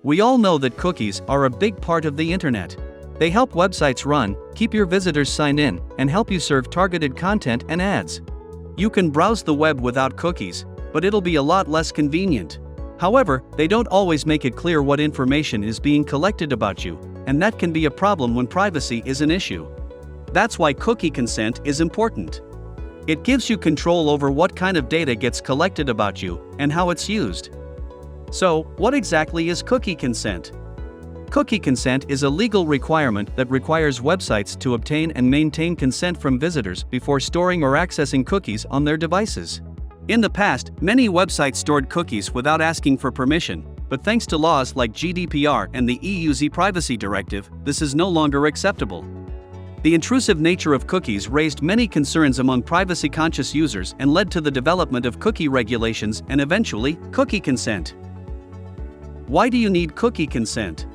We all know that cookies are a big part of the internet. They help websites run, keep your visitors signed in, and help you serve targeted content and ads. You can browse the web without cookies, but it'll be a lot less convenient. However, they don't always make it clear what information is being collected about you, and that can be a problem when privacy is an issue. That's why cookie consent is important. It gives you control over what kind of data gets collected about you and how it's used. So, what exactly is cookie consent? Cookie consent is a legal requirement that requires websites to obtain and maintain consent from visitors before storing or accessing cookies on their devices. In the past, many websites stored cookies without asking for permission, but thanks to laws like GDPR and the EU's e-privacy directive, this is no longer acceptable. The intrusive nature of cookies raised many concerns among privacy-conscious users and led to the development of cookie regulations and eventually, cookie consent. Why do you need cookie consent?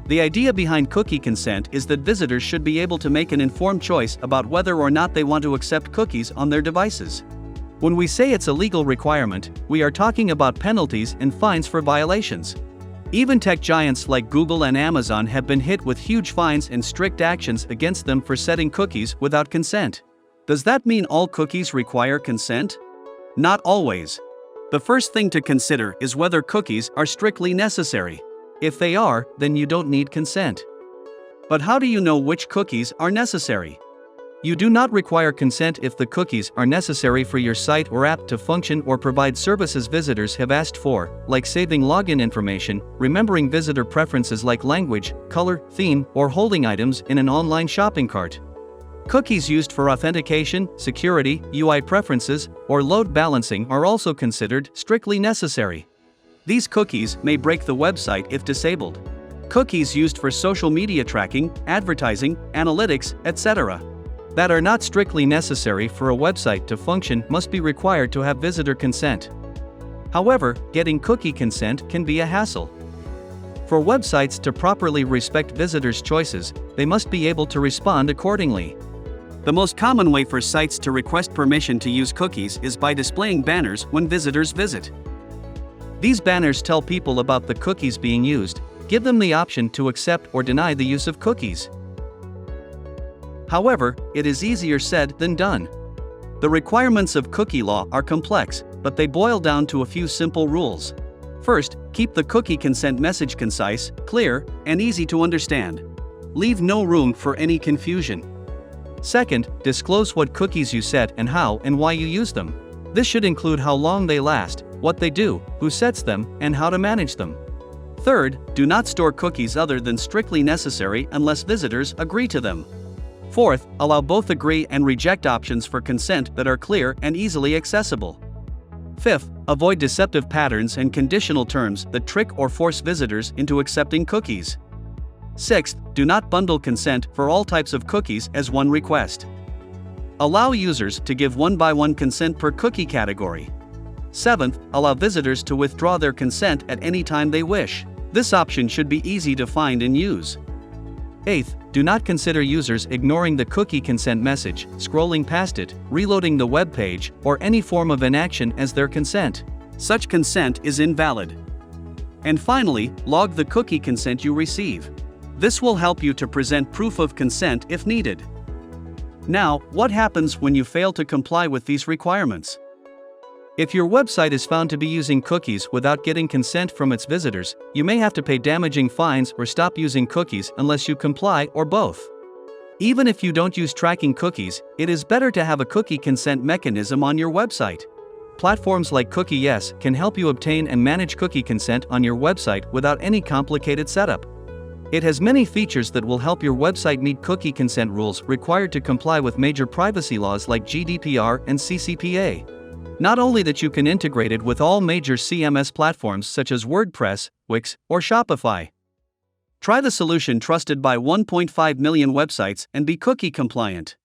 The idea behind cookie consent is that visitors should be able to make an informed choice about whether or not they want to accept cookies on their devices. When we say it's a legal requirement, we are talking about penalties and fines for violations. Even tech giants like Google and Amazon have been hit with huge fines and strict actions against them for setting cookies without consent. Does that mean all cookies require consent? Not always. The first thing to consider is whether cookies are strictly necessary. If they are, then you don't need consent. But how do you know which cookies are necessary? You do not require consent if the cookies are necessary for your site or app to function or provide services visitors have asked for, like saving login information, remembering visitor preferences like language, color, theme, or holding items in an online shopping cart. Cookies used for authentication, security, UI preferences, or load balancing are also considered strictly necessary. These cookies may break the website if disabled. Cookies used for social media tracking, advertising, analytics, etc. that are not strictly necessary for a website to function must be required to have visitor consent. However, getting cookie consent can be a hassle. For websites to properly respect visitors' choices, they must be able to respond accordingly. The most common way for sites to request permission to use cookies is by displaying banners when visitors visit. These banners tell people about the cookies being used, give them the option to accept or deny the use of cookies. However, it is easier said than done. The requirements of cookie law are complex, but they boil down to a few simple rules. First, keep the cookie consent message concise, clear, and easy to understand. Leave no room for any confusion. Second, disclose what cookies you set and how and why you use them. This should include how long they last, what they do, who sets them, and how to manage them. Third, do not store cookies other than strictly necessary unless visitors agree to them. Fourth, allow both agree and reject options for consent that are clear and easily accessible. Fifth, avoid deceptive patterns and conditional terms that trick or force visitors into accepting cookies. Sixth, do not bundle consent for all types of cookies as one request. Allow users to give one-by-one consent per cookie category. Seventh, allow visitors to withdraw their consent at any time they wish. This option should be easy to find and use. Eighth, do not consider users ignoring the cookie consent message, scrolling past it, reloading the web page, or any form of inaction as their consent. Such consent is invalid. And finally, log the cookie consent you receive. This will help you to present proof of consent if needed. Now, what happens when you fail to comply with these requirements? If your website is found to be using cookies without getting consent from its visitors, you may have to pay damaging fines or stop using cookies unless you comply or both. Even if you don't use tracking cookies, it is better to have a cookie consent mechanism on your website. Platforms like CookieYes can help you obtain and manage cookie consent on your website without any complicated setup. It has many features that will help your website meet cookie consent rules required to comply with major privacy laws like GDPR and CCPA. Not only that, you can integrate it with all major CMS platforms such as WordPress, Wix, or Shopify. Try the solution trusted by 1.5 million websites and be cookie compliant.